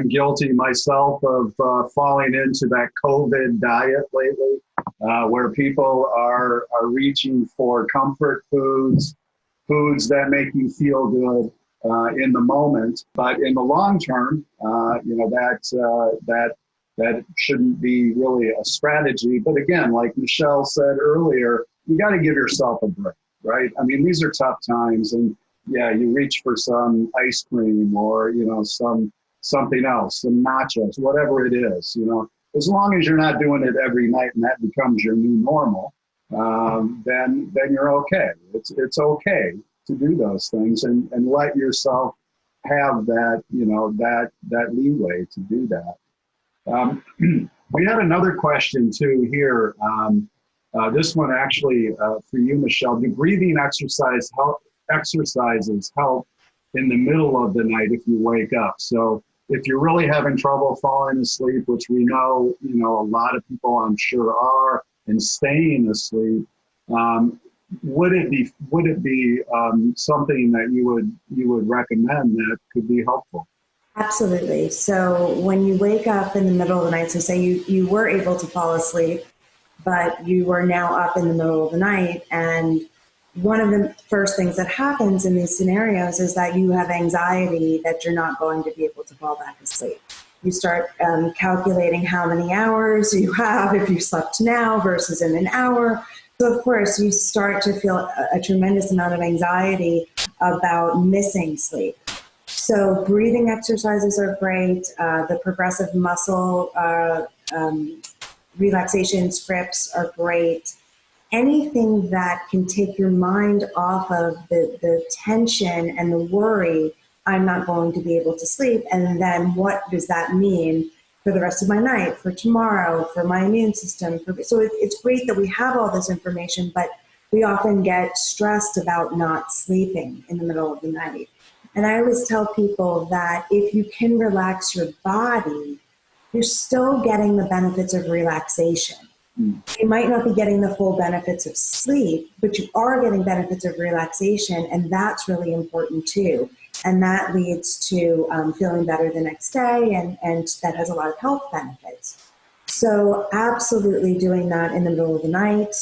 guilty myself of falling into that COVID diet lately, where people are reaching for comfort foods that make you feel good in the moment, but in the long term, that shouldn't be really a strategy. But again, like Michelle said earlier, you got to give yourself a break, right? I mean, these are tough times, and yeah, you reach for some ice cream or something else, some nachos, whatever it is. As long as you're not doing it every night and that becomes your new normal, then you're okay. It's okay to do those things and let yourself have that, that leeway to do that. We had another question too here. This one actually for you, Michelle. Do breathing exercises help in the middle of the night if you wake up? So if you're really having trouble falling asleep, which we know, a lot of people I'm sure are, and staying asleep, would it be something that you would recommend that could be helpful?
Absolutely. So when you wake up in the middle of the night, so say you were able to fall asleep, but you are now up in the middle of the night, and one of the first things that happens in these scenarios is that you have anxiety that you're not going to be able to fall back asleep. You start calculating how many hours you have if you slept now versus in an hour. So of course you start to feel a tremendous amount of anxiety about missing sleep. So breathing exercises are great. The progressive muscle relaxation scripts are great. Anything that can take your mind off of the tension and the worry, I'm not going to be able to sleep, and then what does that mean for the rest of my night, for tomorrow, for my immune system? So it's great that we have all this information, but we often get stressed about not sleeping in the middle of the night. And I always tell people that if you can relax your body, you're still getting the benefits of relaxation. You might not be getting the full benefits of sleep, but you are getting benefits of relaxation, and that's really important too. And that leads to feeling better the next day, and that has a lot of health benefits. So absolutely doing that in the middle of the night,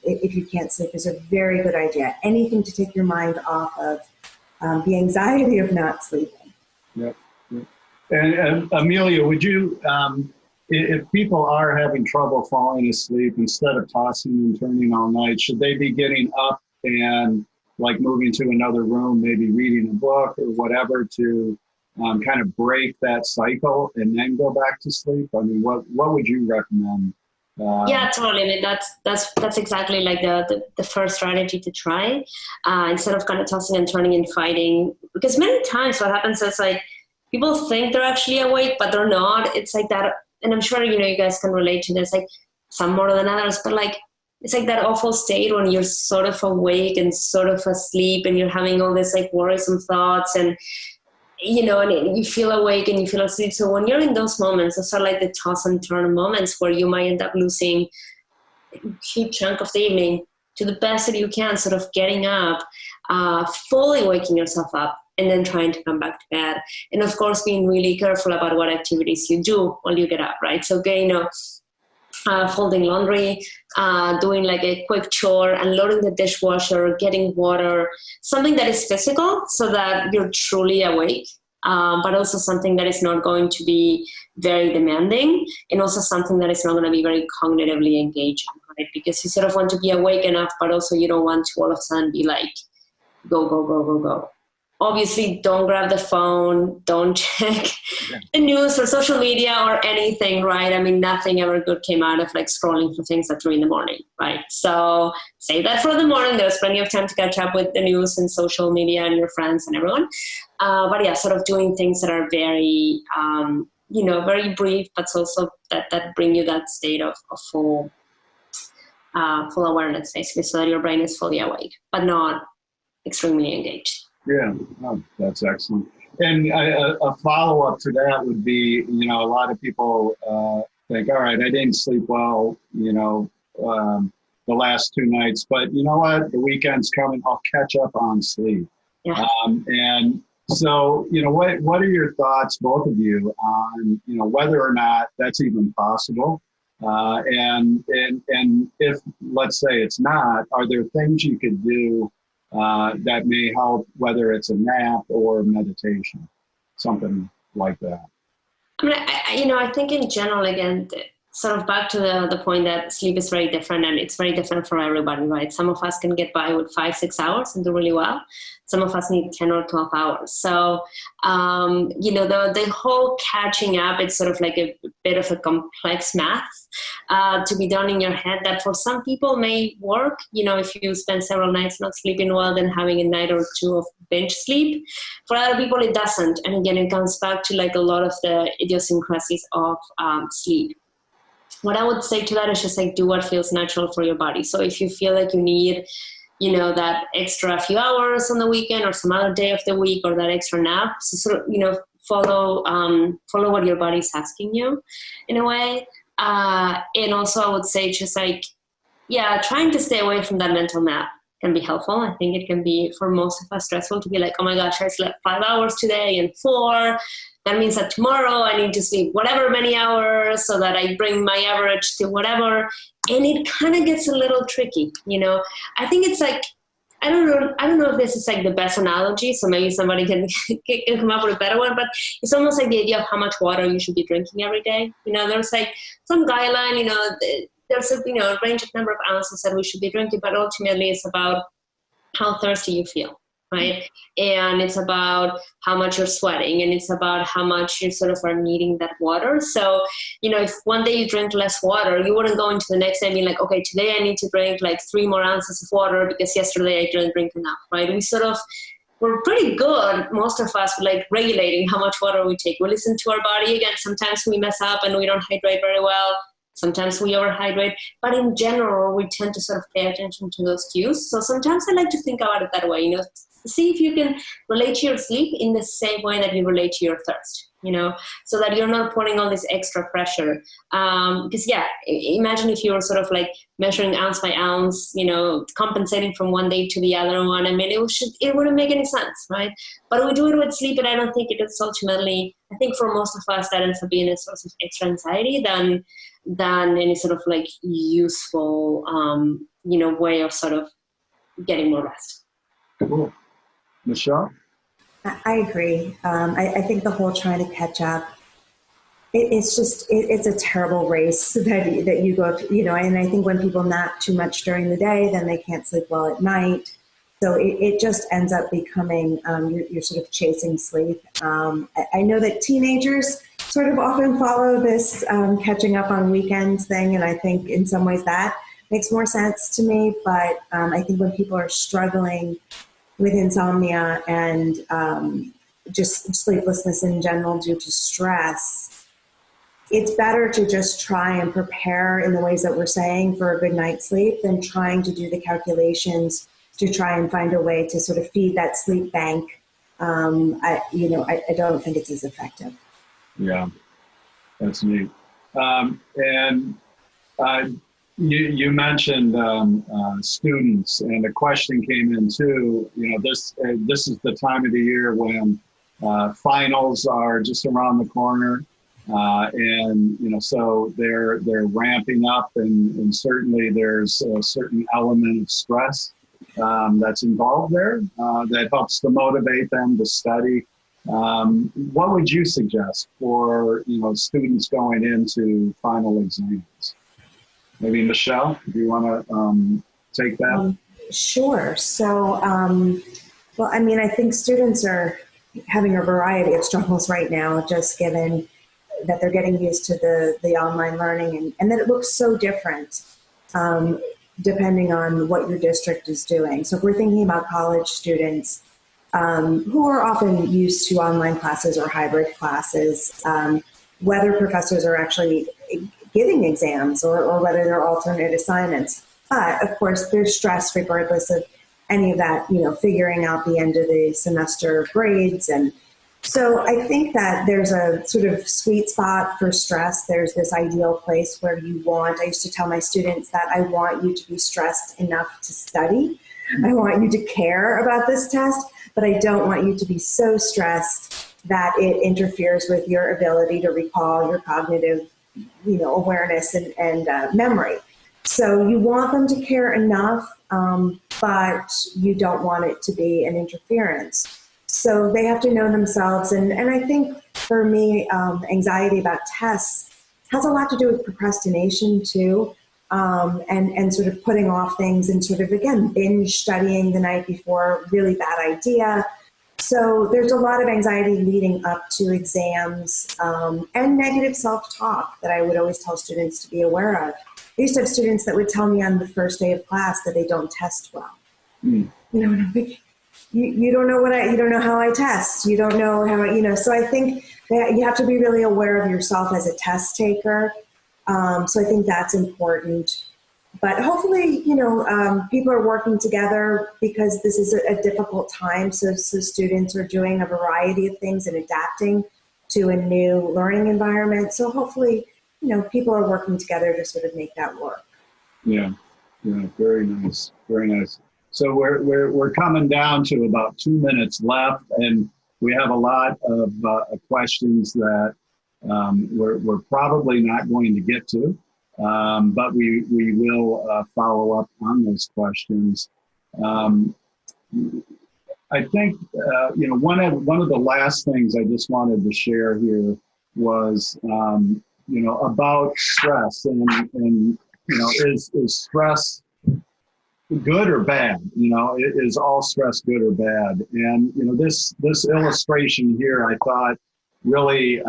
if you can't sleep, is a very good idea. Anything to take your mind off of the anxiety of not sleeping.
Yep. And Amelia, would you, if people are having trouble falling asleep, instead of tossing and turning all night, should they be getting up and like moving to another room, maybe reading a book or whatever to kind of break that cycle and then go back to sleep? I mean, what would you recommend?
Yeah, totally. I mean, that's exactly like the first strategy to try, instead of kind of tossing and turning and fighting. Because many times what happens is like people think they're actually awake, but they're not. It's like that, and I'm sure you guys can relate to this. Like some more than others, but like it's like that awful state when you're sort of awake and sort of asleep, and you're having all this like worrisome thoughts, and and you feel awake and you feel asleep. So when you're in those moments, those are like the toss and turn moments where you might end up losing a huge chunk of the evening to the best that you can, sort of getting up, fully waking yourself up, and then trying to come back to bed. And of course, being really careful about what activities you do while you get up, right? So, folding laundry, doing like a quick chore, unloading the dishwasher, getting water, something that is physical so that you're truly awake, but also something that is not going to be very demanding, and also something that is not going to be very cognitively engaging, right? Because you sort of want to be awake enough, but also you don't want to all of a sudden be like, go, go, go, go, go. Obviously, don't grab the phone, don't check the news or social media or anything, right? I mean, nothing ever good came out of like scrolling for things at 3 a.m, right? So save that for the morning. There's plenty of time to catch up with the news and social media and your friends and everyone. But yeah, sort of doing things that are very, very brief, but also that bring you that state of full awareness, basically, so that your brain is fully awake, but not extremely engaged.
Yeah, oh, that's excellent. And a follow-up to that would be, a lot of people think, all right, I didn't sleep well, the last 2 nights, but you know what? The weekend's coming. I'll catch up on sleep.
Yeah.
And so, what are your thoughts, both of you, on, whether or not that's even possible? And if, let's say it's not, are there things you could do that may help, whether it's a nap or meditation, something like that?
I mean, I think in general, again, sort of back to the point that sleep is very different, and it's very different for everybody, right? Some of us can get by with 5-6 hours and do really well. Some of us need 10 or 12 hours. So, the whole catching up, it's sort of like a bit of a complex math to be done in your head that for some people may work. If you spend several nights not sleeping well, then having a night or two of binge sleep. For other people, it doesn't. And again, it comes back to like a lot of the idiosyncrasies of sleep. What I would say to that is just like do what feels natural for your body. So if you feel like you need, that extra few hours on the weekend or some other day of the week or that extra nap, so sort of, follow what your body's asking you in a way. And also I would say just like, trying to stay away from that mental map can be helpful. I think it can be for most of us stressful to be like, oh my gosh, I slept 5 hours today and 4. That means that tomorrow I need to sleep whatever many hours so that I bring my average to whatever. And it kind of gets a little tricky, I think it's like, I don't know if this is like the best analogy, so maybe somebody can come up with a better one, but it's almost like the idea of how much water you should be drinking every day. There's like some guideline, there's a range of number of ounces that we should be drinking, but ultimately it's about how thirsty you feel. Right. And it's about how much you're sweating, and it's about how much you sort of are needing that water. So, if one day you drink less water, you wouldn't go into the next day and be like, okay, today I need to drink like 3 more ounces of water because yesterday I didn't drink enough. Right. We're pretty good, most of us, like regulating how much water we take. We listen to our body. Again, sometimes we mess up and we don't hydrate very well. Sometimes we overhydrate, but in general, we tend to sort of pay attention to those cues. So sometimes I like to think about it that way, see if you can relate to your sleep in the same way that you relate to your thirst, so that you're not putting all this extra pressure. Because imagine if you were sort of like measuring ounce by ounce, compensating from one day to the other one. I mean, it wouldn't make any sense, right? But we do it with sleep, and I don't think it is ultimately, I think for most of us that ends up being a source of extra anxiety than any sort of like useful, way of sort of getting more rest.
Cool. Michelle?
I agree. I think the whole trying to catch up, it's a terrible race that you go through, and I think when people nap too much during the day, then they can't sleep well at night. So it just ends up becoming, you're sort of chasing sleep. I know that teenagers sort of often follow this catching up on weekends thing, and I think in some ways that makes more sense to me. But I think when people are struggling with insomnia and just sleeplessness in general due to stress, it's better to just try and prepare in the ways that we're saying for a good night's sleep than trying to do the calculations to try and find a way to sort of feed that sleep bank. I don't think it's as effective.
Yeah, that's neat. You mentioned students, and a question came in too. This is the time of the year when finals are just around the corner, and so they're ramping up, and certainly there's a certain element of stress that's involved there that helps to motivate them to study. What would you suggest for students going into final exams? Maybe Michelle, do you want to take that?
Sure. So, I think students are having a variety of struggles right now, just given that they're getting used to the online learning and that it looks so different depending on what your district is doing. So if we're thinking about college students who are often used to online classes or hybrid classes, whether professors are actually giving exams or whether they're alternate assignments. But of course, there's stress regardless of any of that, figuring out the end of the semester grades. And so I think that there's a sort of sweet spot for stress. There's this ideal place where I used to tell my students that I want you to be stressed enough to study. I want you to care about this test, but I don't want you to be so stressed that it interferes with your ability to recall, your cognitive, awareness and memory. So you want them to care enough, but you don't want it to be an interference. So they have to know themselves. And I think for me, anxiety about tests has a lot to do with procrastination too, and sort of putting off things and sort of, again, binge studying the night before, really bad idea. So there's a lot of anxiety leading up to exams, and negative self-talk that I would always tell students to be aware of. I used to have students that would tell me on the first day of class that they don't test well. You know, and I'm like, you don't know you don't know how I test. You don't know how, so I think that you have to be really aware of yourself as a test taker. So I think that's important. But hopefully, people are working together because this is a difficult time. So students are doing a variety of things and adapting to a new learning environment. So hopefully, people are working together to sort of make that work.
Yeah, very nice, very nice. So we're coming down to about 2 minutes left, and we have a lot of questions that we're probably not going to get to, but we will follow up on those questions. I think one of the last things I just wanted to share here was about stress and is stress good or bad? Is all stress good or bad? And this illustration here, I thought really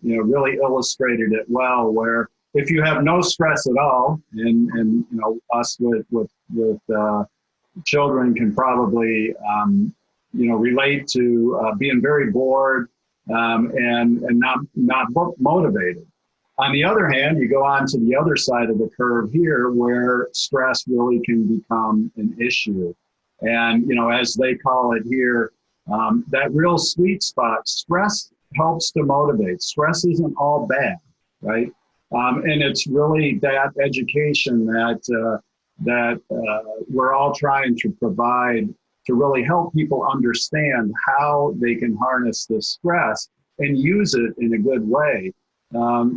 really illustrated it well. Where if you have no stress at all, and us with children can probably relate to being very bored and not motivated. On the other hand, you go on to the other side of the curve here where stress really can become an issue. And, as they call it here, that real sweet spot, stress helps to motivate. Stress isn't all bad, right? And it's really that education that we're all trying to provide to really help people understand how they can harness this stress and use it in a good way. I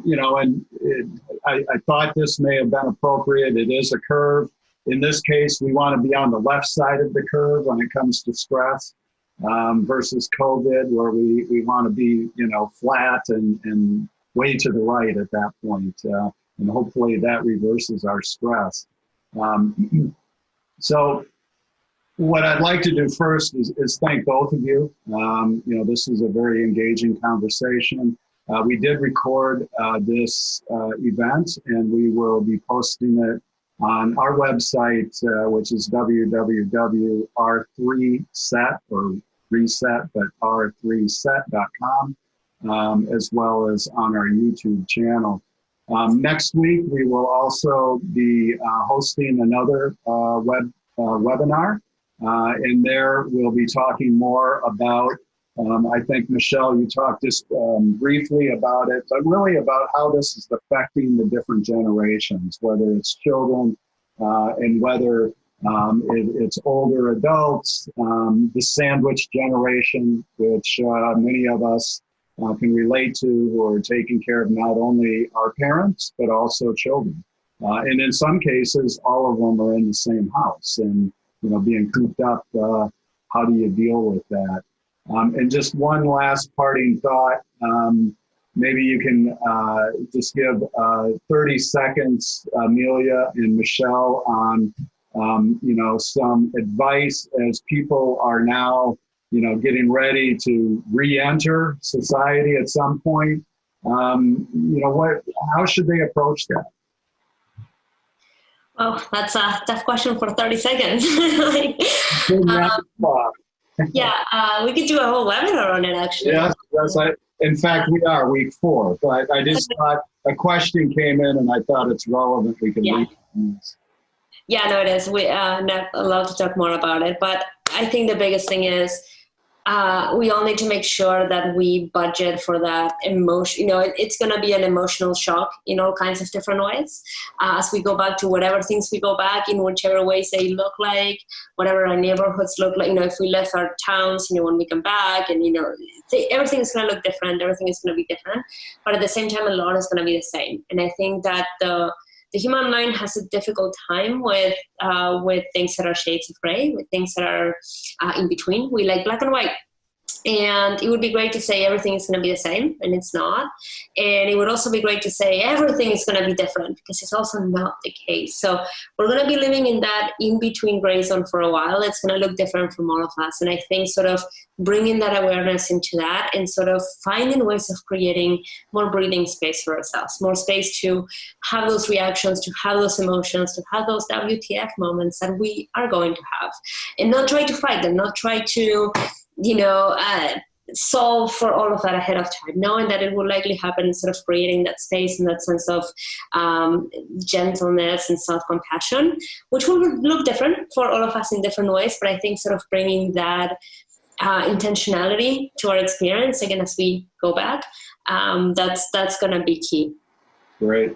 thought this may have been appropriate. It is a curve. In this case, we want to be on the left side of the curve when it comes to stress versus COVID, where we want to be, flat and way to the right at that point. And hopefully that reverses our stress. So what I'd like to do first is thank both of you. This is a very engaging conversation. We did record this event, and we will be posting it on our website, which is www.r3set, or reset, but r3set.com, as well as on our YouTube channel. Next week, we will also be hosting another webinar, and there we'll be talking more about I think, Michelle, you talked just briefly about it, but really about how this is affecting the different generations, whether it's children and whether it's older adults, the sandwich generation, which many of us can relate to, who are taking care of not only our parents, but also children. And in some cases, all of them are in the same house and, being cooped up, how do you deal with that? And just one last parting thought, maybe you can just give 30 seconds, Amelia and Michelle, on, some advice as people are now, getting ready to re-enter society at some point. How should they approach that?
Oh, that's a tough question for 30 seconds. We could do a whole webinar on it, actually.
Yes, in fact, we are week 4, but I just thought a question came in and I thought it's relevant. We can leave it.
Yeah, no, it is. We are not allowed to talk more about it, but I think the biggest thing is we all need to make sure that we budget for that emotion. It's going to be an emotional shock in all kinds of different ways as we go back to whatever things we go back in, whichever ways they look like, whatever our neighborhoods look like. If we left our towns, when we come back, and everything is going to look different. Everything is going to be different, but at the same time, a lot is going to be the same. And I think that the human mind has a difficult time with things that are shades of gray, with things that are in between. We like black and white. And it would be great to say everything is going to be the same, and it's not. And it would also be great to say everything is going to be different, because it's also not the case. So we're going to be living in that in-between gray zone for a while. It's going to look different from all of us. And I think sort of bringing that awareness into that and sort of finding ways of creating more breathing space for ourselves, more space to have those reactions, to have those emotions, to have those WTF moments that we are going to have, and not try to fight them, not try to solve for all of that ahead of time, knowing that it will likely happen, sort of creating that space and that sense of gentleness and self-compassion, which will look different for all of us in different ways. But I think sort of bringing that intentionality to our experience, again, as we go back, that's going to be key.
Great.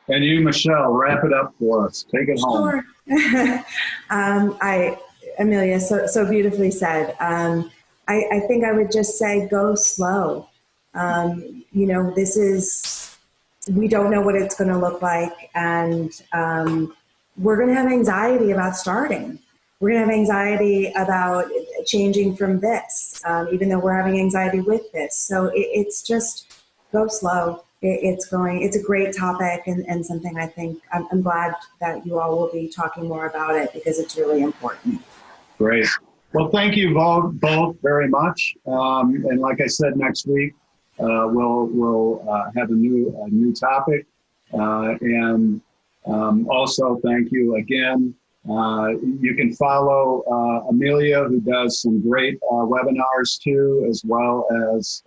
And you, Michelle, wrap it up for us. Take it home.
Sure. Amelia, so beautifully said. I think I would just say go slow. We don't know what it's going to look like, and we're going to have anxiety about starting. We're going to have anxiety about changing from this, even though we're having anxiety with this. So it's just go slow. It's a great topic, and something I think I'm glad that you all will be talking more about it, because it's really important.
Great. Well, thank you both very much. And like I said, next week we'll have a new topic. And also, thank you again. You can follow Amelia, who does some great webinars too, as well as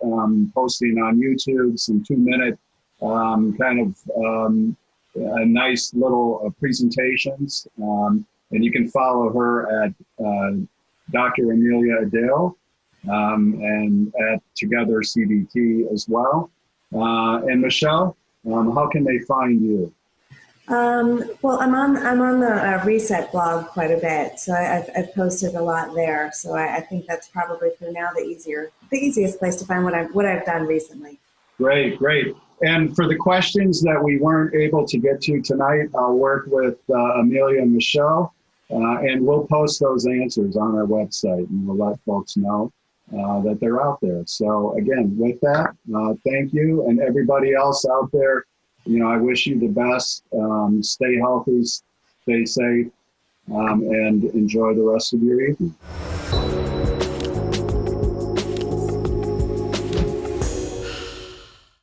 posting on YouTube some 2-minute nice little presentations. And you can follow her at Dr. Amelia Aldao and at Together CBT as well. And Michelle, how can they find you?
Well, I'm on the Reset blog quite a bit, so I've posted a lot there. So I think that's probably for now the easiest place to find what I've done recently.
Great. And for the questions that we weren't able to get to tonight, I'll work with Amelia and Michelle. And we'll post those answers on our website, and we'll let folks know that they're out there. So again, with that, thank you. And everybody else out there, I wish you the best. Stay healthy, stay safe, and enjoy the rest of your evening.